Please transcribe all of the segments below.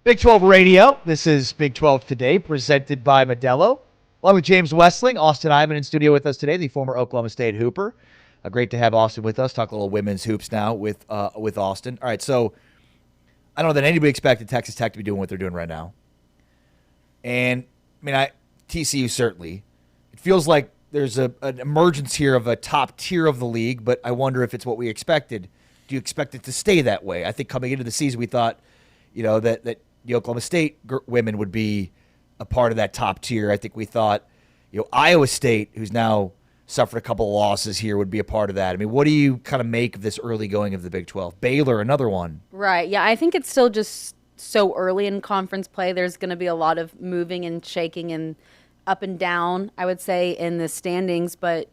Big 12 Radio. This is Big 12 Today, presented by Modelo. Along with James Westling, Austyn Iven in studio with us today, the former Oklahoma State Hooper. Great to have Austyn with us. Talk a little women's hoops now with Austyn. All right, so I don't know that anybody expected Texas Tech to be doing what they're doing right now. And, TCU certainly. It feels like there's an emergence here of a top tier of the league, but I wonder if it's what we expected. Do you expect it to stay that way? I think coming into the season we thought, that the Oklahoma State women would be a part of that top tier. I think we thought, Iowa State, who's now suffered a couple of losses here, would be a part of that. What do you kind of make of this early going of the Big 12? Baylor, another one. Right. Yeah, I think it's still just so early in conference play. There's going to be a lot of moving and shaking and up and down, I would say, in the standings. But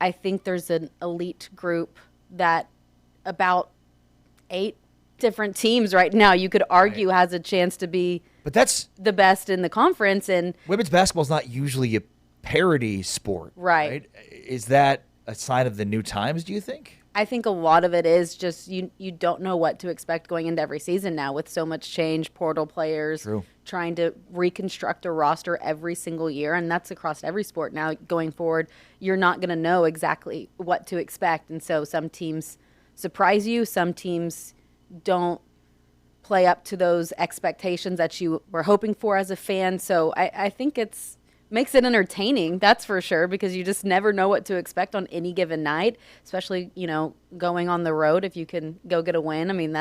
I think there's an elite group that about 8 different teams right now you could argue has a chance to be that's the best in the conference. And women's basketball is not usually a parity sport, right? Is that a sign of the new times, do you think? I think a lot of it is just you don't know what to expect going into every season now with so much change, portal players, trying to reconstruct a roster every single year, and that's across every sport now. Going forward, you're not going to know exactly what to expect, and so some teams surprise you, some teams don't play up to those expectations that you were hoping for as a fan. So I think it's makes it entertaining, that's for sure, because you just never know what to expect on any given night, especially, going on the road. If you can go get a win,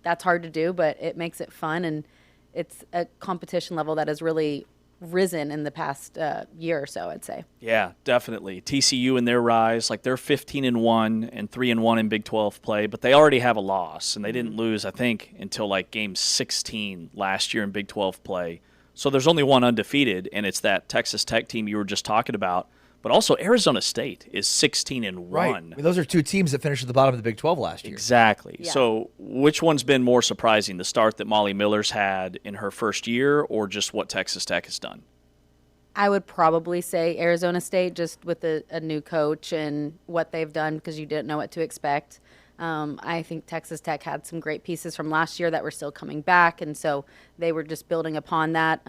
that's hard to do, but it makes it fun, and it's a competition level that has really risen in the past year or so, I'd say. Yeah, definitely. TCU in their rise, they're 15-1 and 3-1 in Big 12 play, but they already have a loss, and they didn't lose, I think, until game 16 last year in Big 12 play. So there's only one undefeated, and it's that Texas Tech team you were just talking about. But also Arizona State is 16-1. Right. Those are two teams that finished at the bottom of the Big 12 last year. Exactly. Yeah. So which one's been more surprising, the start that Molly Miller's had in her first year or just what Texas Tech has done? I would probably say Arizona State, just with a new coach and what they've done, because you didn't know what to expect. I think Texas Tech had some great pieces from last year that were still coming back, and so they were just building upon that.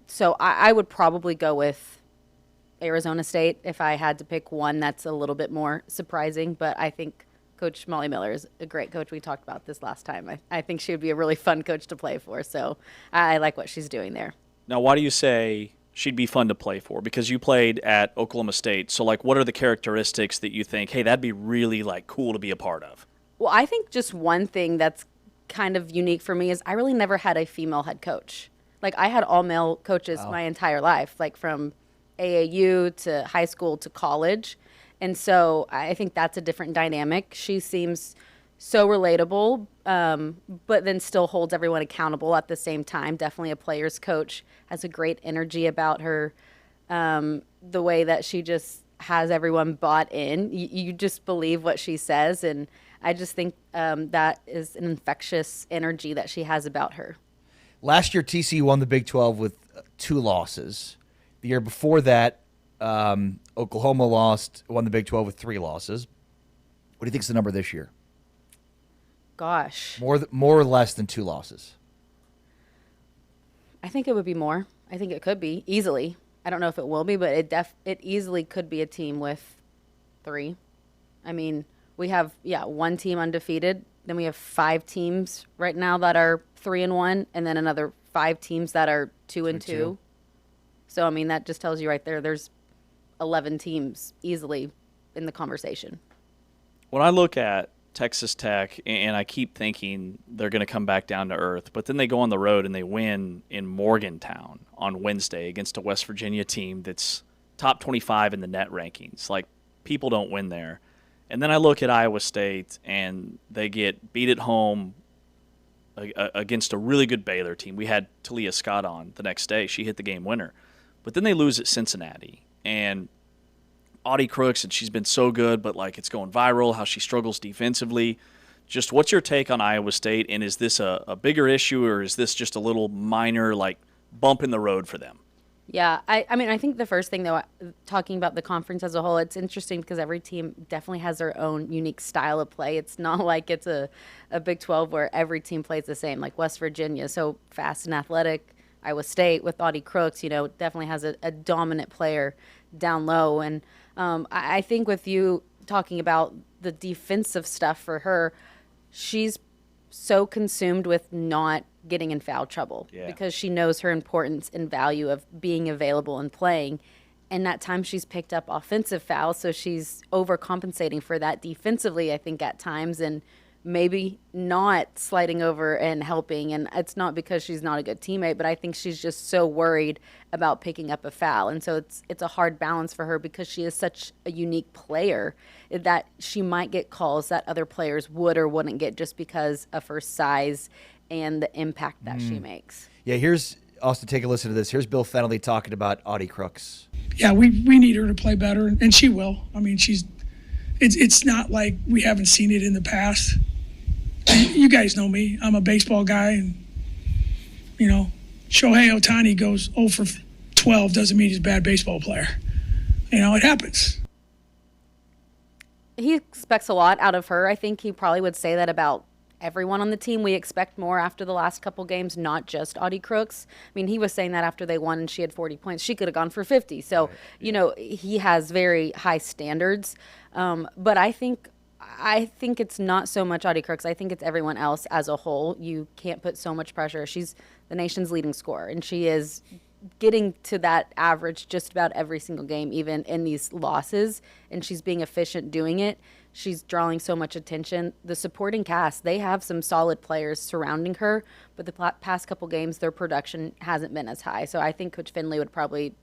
So I would probably go with Arizona State if I had to pick one that's a little bit more surprising, but I think Coach Molly Miller is a great coach. We talked about this last time. I think she would be a really fun coach to play for, so I like what she's doing there. Now, why do you say she'd be fun to play for? Because you played at Oklahoma State, so what are the characteristics that you think, hey, that'd be really cool to be a part of? Well, I think just one thing that's kind of unique for me is I really never had a female head coach. I had all male coaches my entire life, from AAU to high school to college. And so I think that's a different dynamic. She seems so relatable, but then still holds everyone accountable at the same time. Definitely a player's coach, has a great energy about her. The way that she just has everyone bought in. You just believe what she says. And I just think that is an infectious energy that she has about her. Last year, TCU won the Big 12 with 2 losses. The year before that, Oklahoma won the Big 12 with 3 losses. What do you think is the number this year? Gosh. More or less than 2 losses? I think it would be more. I think it could be, easily. I don't know if it will be, but it easily could be a team with 3. We have, 1 team undefeated. Then we have 5 teams right now that are 3-1, and then another 5 teams that are 2-2. So, that just tells you right there, there's 11 teams easily in the conversation. When I look at Texas Tech, and I keep thinking they're going to come back down to earth, but then they go on the road and they win in Morgantown on Wednesday against a West Virginia team that's top 25 in the net rankings. People don't win there. And then I look at Iowa State, and they get beat at home against a really good Baylor team. We had Talia Scott on the next day. She hit the game winner. But then they lose at Cincinnati. And Audie Crooks, and she's been so good, but it's going viral, how she struggles defensively. Just what's your take on Iowa State, and is this a bigger issue, or is this just a little minor, bump in the road for them? Yeah, I mean, I think the first thing, though, talking about the conference as a whole, it's interesting because every team definitely has their own unique style of play. It's not like it's a Big 12 where every team plays the same, like West Virginia, so fast and athletic. Iowa State with Audie Crooks, definitely has a dominant player down low. And I think with you talking about the defensive stuff for her, she's so consumed with not getting in foul trouble because she knows her importance and value of being available and playing. And at times she's picked up offensive fouls, so she's overcompensating for that defensively, I think, at times, and maybe not sliding over and helping. And it's not because she's not a good teammate, but I think she's just so worried about picking up a foul. And so it's a hard balance for her because she is such a unique player that she might get calls that other players would or wouldn't get just because of her size and the impact that she makes. Yeah, here's Austyn, take a listen to this. Here's Bill Fennelly talking about Audie Crooks. Yeah, we need her to play better, and she will. I mean, it's not like we haven't seen it in the past. You guys know me. I'm a baseball guy, and, Shohei Ohtani goes 0 for 12 doesn't mean he's a bad baseball player. It happens. He expects a lot out of her. I think he probably would say that about everyone on the team. We expect more after the last couple games, not just Audie Crooks. I mean, he was saying that after they won and she had 40 points. She could have gone for 50. So, he has very high standards. But I think it's not so much Audie Crooks. I think it's everyone else as a whole. You can't put so much pressure. She's the nation's leading scorer, and she is getting to that average just about every single game, even in these losses, and she's being efficient doing it. She's drawing so much attention. The supporting cast, they have some solid players surrounding her, but the past couple games, their production hasn't been as high. So I think Coach Finley would probably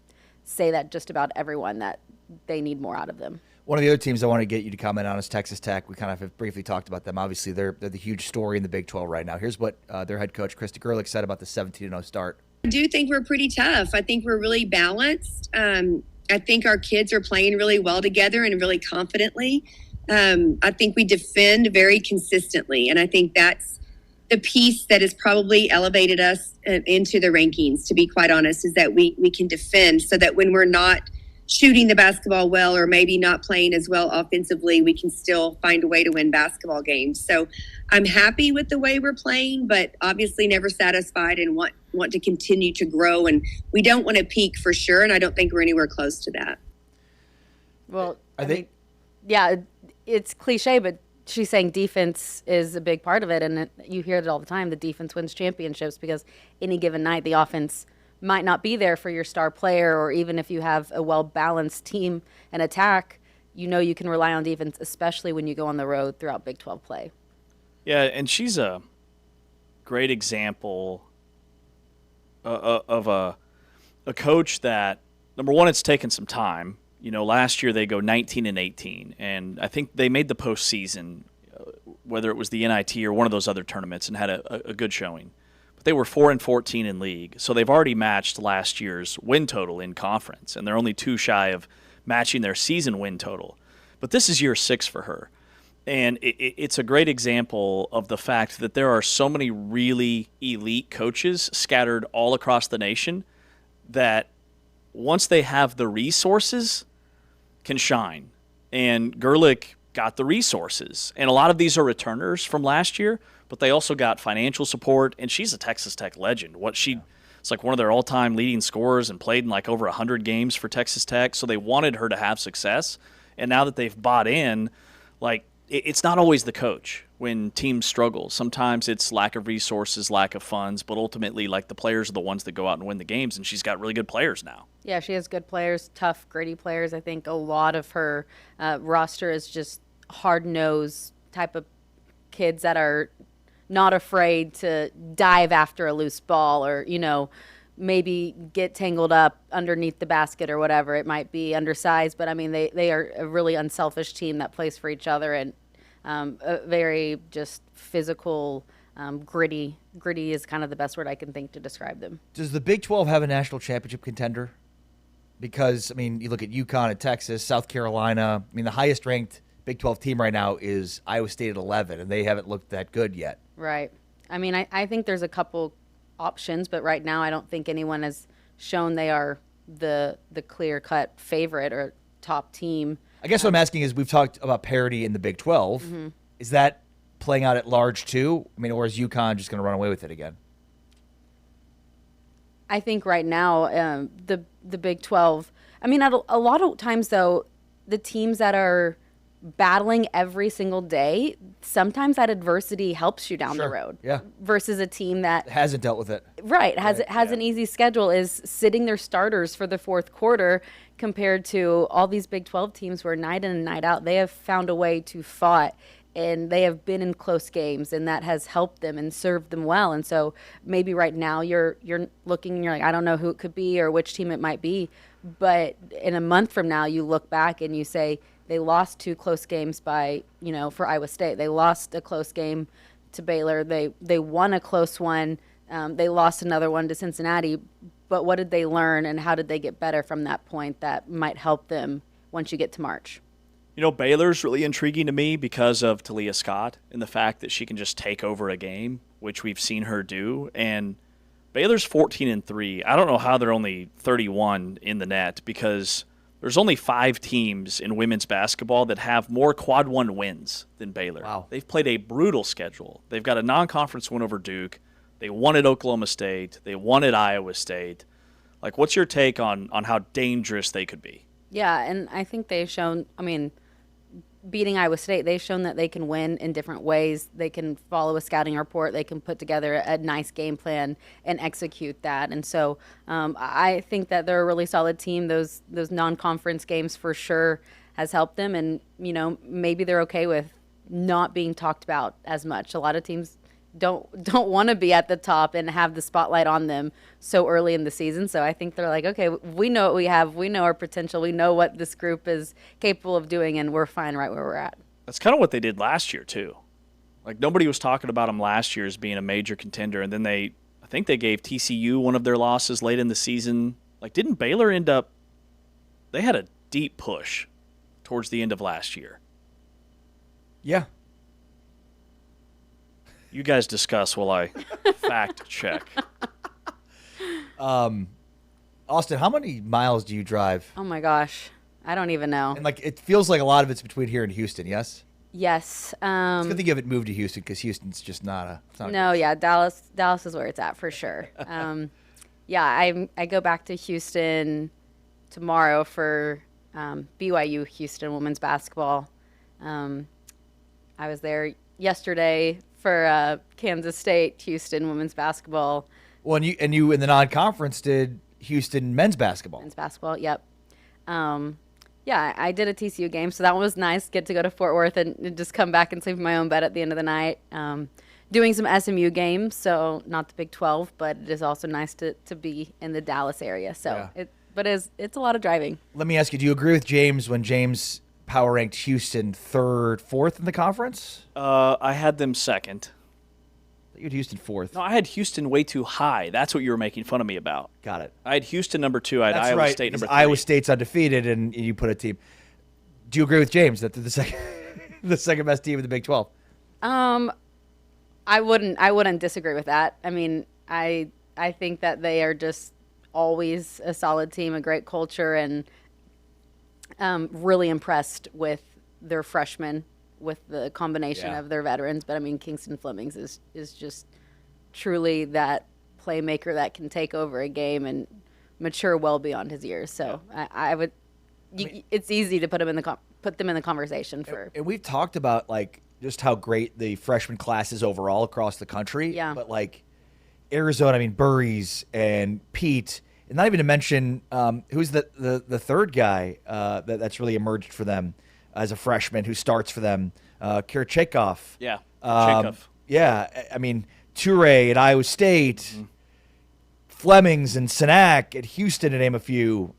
say that just about everyone, that they need more out of them. One of the other teams I want to get you to comment on is Texas Tech. We kind of have briefly talked about them. Obviously, they're the huge story in the Big 12 right now. Here's what their head coach, Krista Gerlich, said about the 17-0 start. I do think we're pretty tough. I think we're really balanced. I think our kids are playing really well together and really confidently. I think we defend very consistently, and I think that's the piece that has probably elevated us into the rankings, to be quite honest, is that we can defend so that when we're not shooting the basketball well or maybe not playing as well offensively, we can still find a way to win basketball games. So I'm happy with the way we're playing, but obviously never satisfied and want to continue to grow. And we don't want to peak for sure, and I don't think we're anywhere close to that. Well, I think, yeah, it's cliche, but she's saying defense is a big part of it, and you hear it all the time. The defense wins championships because any given night the offense might not be there for your star player, or even if you have a well-balanced team and attack, you can rely on defense, especially when you go on the road throughout Big 12 play. Yeah, and she's a great example of a coach that, number one, it's taken some time. Last year they go 19-18, and I think they made the postseason, whether it was the NIT or one of those other tournaments, and had a good showing. But they were 4-14 in league, so they've already matched last year's win total in conference, and they're only 2 shy of matching their season win total. But this is year 6 for her, and it's a great example of the fact that there are so many really elite coaches scattered all across the nation that once they have the resources, can shine. And Gerlich got the resources. And a lot of these are returners from last year, but they also got financial support, and she's a Texas Tech legend. It's like one of their all-time leading scorers and played in like over 100 games for Texas Tech, so they wanted her to have success. And now that they've bought in, it's not always the coach when teams struggle. Sometimes it's lack of resources, lack of funds, but ultimately, the players are the ones that go out and win the games, and she's got really good players now. Yeah, she has good players, tough, gritty players. I think a lot of her roster is just hard-nosed type of kids that are not afraid to dive after a loose ball or, maybe get tangled up underneath the basket or whatever. It might be undersized, but, I mean, they are a really unselfish team that plays for each other, and a very just physical, gritty. Gritty is kind of the best word I can think to describe them. Does the Big 12 have a national championship contender? Because, you look at UConn and Texas, South Carolina. The highest-ranked Big 12 team right now is Iowa State at 11, and they haven't looked that good yet. Right. I think there's a couple options, but right now I don't think anyone has shown they are the clear-cut favorite or top team. I guess what I'm asking is, we've talked about parity in the Big 12. Mm-hmm. Is that playing out at large too? I mean, or is UConn just going to run away with it again? I think right now, the Big 12, I mean, a lot of times, though, the teams that are battling every single day, sometimes that adversity helps you down the road. Yeah. Versus a team that hasn't dealt with it. Right. Has an easy schedule, is sitting their starters for the fourth quarter, compared to all these Big 12 teams where night in and night out, they have found a way to fight, and they have been in close games, and that has helped them and served them well. And so maybe right now you're looking and you're like, I don't know who it could be or which team it might be. But in a month from now, you look back and you say, they lost 2 close games for Iowa State. They lost a close game to Baylor. They won a close one. They lost another one to Cincinnati. But what did they learn, and how did they get better from that point that might help them once you get to March? Baylor's really intriguing to me because of Talia Scott and the fact that she can just take over a game, which we've seen her do. And Baylor's 14-3. I don't know how they're only 31 in the net, because there's only 5 teams in women's basketball that have more quad 1 wins than Baylor. Wow. They've played a brutal schedule. They've got a non-conference win over Duke. They won at Oklahoma State. They won at Iowa State. Like, what's your take on how dangerous they could be? Yeah, and I think they've shown, beating Iowa State, they've shown that they can win in different ways. They can follow a scouting report. They can put together a nice game plan and execute that. And so I think that they're a really solid team. Those non-conference games for sure has helped them. And, maybe they're okay with not being talked about as much. A lot of teams don't want to be at the top and have the spotlight on them so early in the season. So I think they're like, okay, we know what we have. We know our potential. We know what this group is capable of doing, and we're fine right where we're at. That's kind of what they did last year, too. Like, nobody was talking about them last year as being a major contender, and then I think they gave TCU one of their losses late in the season. Like, didn't Baylor end up – they had a deep push towards the end of last year. Yeah. You guys discuss while I fact check. Austyn, how many miles do you drive? Oh my gosh, I don't even know. And it feels like a lot of it's between here and Houston. Yes. Yes. It's a good thing you haven't moved to Houston, because Houston's just not a. No, yeah, Dallas is where it's at for sure. Yeah, I go back to Houston tomorrow for BYU Houston women's basketball. I was there yesterday for Kansas State Houston women's basketball. Well, and you in the non-conference did Houston men's basketball. Men's basketball, yep. Yeah, I did a TCU game, so that one was nice. Get to go to Fort Worth and just come back and sleep in my own bed at the end of the night. Doing some SMU games, so not the Big 12, but it is also nice to be in the Dallas area. So, yeah. It's a lot of driving. Let me ask you: do you agree with James when James power ranked Houston 3rd, 4th in the conference? I had them 2nd. You had Houston 4th. No, I had Houston way too high. That's what you were making fun of me about. Got it. I had Houston number 2. I had That's Iowa right, State number 3. Iowa State's undefeated, and you put a team. Do you agree with James that they're the second, the second best team in the Big 12? I wouldn't disagree with that. I mean, I think that they are just always a solid team, a great culture, and really impressed with their freshmen, with the combination of their veterans. But I mean, Kingston Flemings is just truly that playmaker that can take over a game and mature well beyond his years. So I would. It's easy to put them in the conversation for. And we've talked about just how great the freshman class is overall across the country. Yeah. But Arizona, I mean Burries and Pete, and not even to mention who's the third guy that's really emerged for them as a freshman who starts for them, Kirchakov. Yeah, Kirchakov. Yeah, I mean Toure at Iowa State, Flemings and Sinak at Houston, to name a few.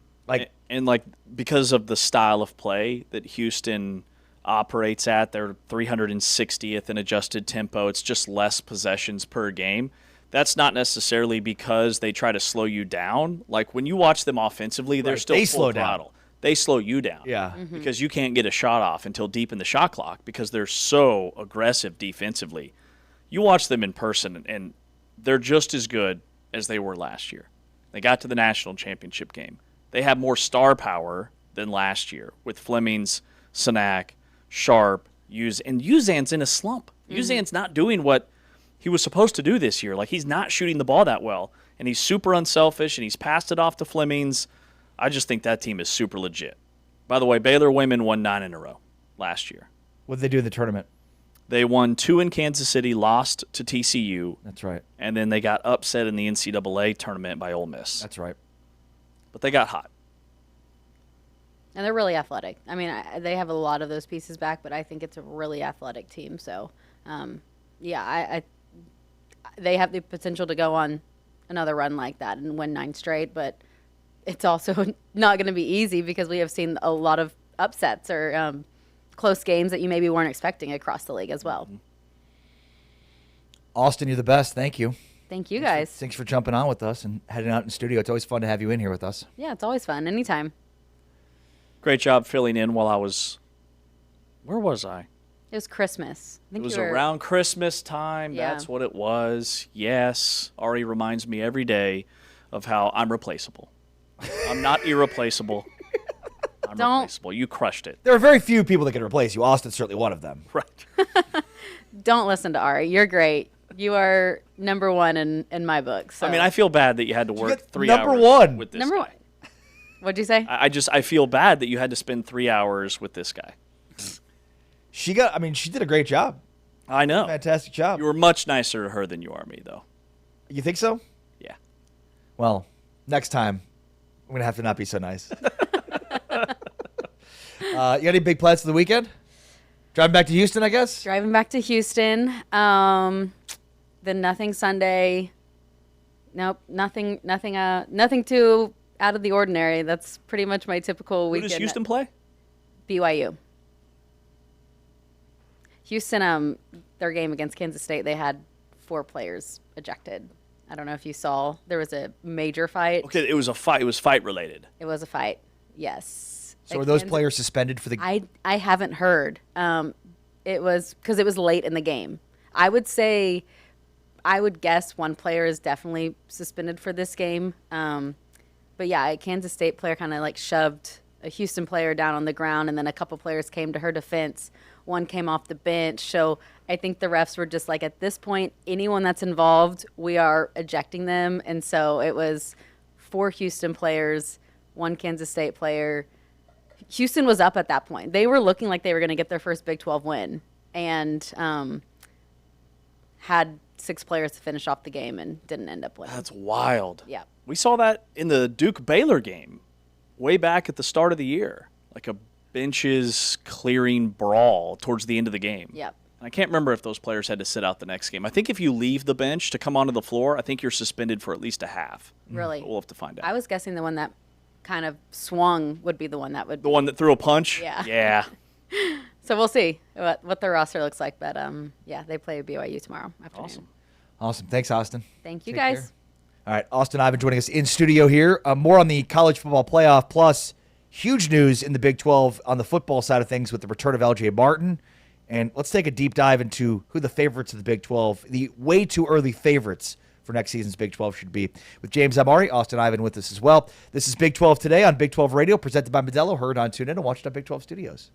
And because of the style of play that Houston operates at, they're 360th in adjusted tempo. It's just less possessions per game. That's not necessarily because they try to slow you down. When you watch them offensively, they're still full throttle. They slow you down. Yeah. Mm-hmm. Because you can't get a shot off until deep in the shot clock because they're so aggressive defensively. You watch them in person, and they're just as good as they were last year. They got to the national championship game. They have more star power than last year with Flemings, Sanak, Sharp, and Uzan's in a slump. Uzan's not doing what he was supposed to do this year. Like, he's not shooting the ball that well, and he's super unselfish, and he's passed it off to Flemings. I just think that team is super legit. By the way, Baylor women won 9 in a row last year. What did they do in the tournament? They won 2 in Kansas City, lost to TCU. That's right. And then they got upset in the NCAA tournament by Ole Miss. That's right. But they got hot. And they're really athletic. I mean, they have a lot of those pieces back, but I think it's a really athletic team. So, they have the potential to go on another run like that and win 9 straight, but it's also not going to be easy because we have seen a lot of upsets or close games that you maybe weren't expecting across the league as well. Austyn, you're the best. Thank you. Thank you, guys. Thanks for jumping on with us and heading out in studio. It's always fun to have you in here with us. Yeah, it's always fun. Anytime. Great job filling in while I was – where was I? It was Christmas. I think It was you were, around Christmas time. Yeah. That's what it was. Yes. Ari reminds me every day of how I'm replaceable. I'm not irreplaceable. I'm replaceable. You crushed it. There are very few people that can replace you. Austyn's certainly one of them. Right. Don't listen to Ari. You're great. You are number one in my book. So. I mean, I feel bad that you had to work get 3 number hours one. with this Number guy. one. What'd you say? I feel bad that you had to spend 3 hours with this guy. She did a great job. I know. Fantastic job. You were much nicer to her than you are me, though. You think so? Yeah. Well, next time, I'm going to have to not be so nice. You got any big plans for the weekend? Driving back to Houston, I guess? Driving back to Houston. Then nothing Sunday. Nope, nothing too out of the ordinary. That's pretty much my typical Who weekend. does Houston play? BYU. Houston, their game against Kansas State, they had 4 players ejected. I don't know if you saw. There was a major fight. Okay, it was a fight. It was fight related. It was a fight. Yes. So were those players suspended for the game? I haven't heard. It was because it was late in the game. I would guess one player is definitely suspended for this game. But yeah, a Kansas State player kind of like shoved a Houston player down on the ground, and then a couple players came to her defense. One came off the bench. So I think the refs were just like, at this point, anyone that's involved, we are ejecting them. And so it was 4 Houston players, 1 Kansas State player. Houston was up at that point. They were looking like they were going to get their first Big 12 win, and had 6 players to finish off the game and didn't end up winning. That's wild. Yeah. We saw that in the Duke-Baylor game way back at the start of the year, like a benches clearing brawl towards the end of the game. Yep. I can't remember if those players had to sit out the next game. I think if you leave the bench to come onto the floor, I think you're suspended for at least a half. Really? But we'll have to find out. I was guessing the one that kind of swung would be the one that would The one that threw a punch? Yeah. Yeah. So we'll see what their roster looks like. But, yeah, they play BYU tomorrow afternoon. Awesome. Thanks, Austyn. Thank you, Take guys. care. All right, Austyn Iven joining us in studio here. More on the college football playoff, plus huge news in the Big 12 on the football side of things with the return of L.J. Martin. And let's take a deep dive into who the favorites of the Big 12, the way too early favorites for next season's Big 12 should be. With James Amari, Austyn Iven with us as well. This is Big 12 Today on Big 12 Radio, presented by Modelo, heard on TuneIn and watched on Big 12 Studios.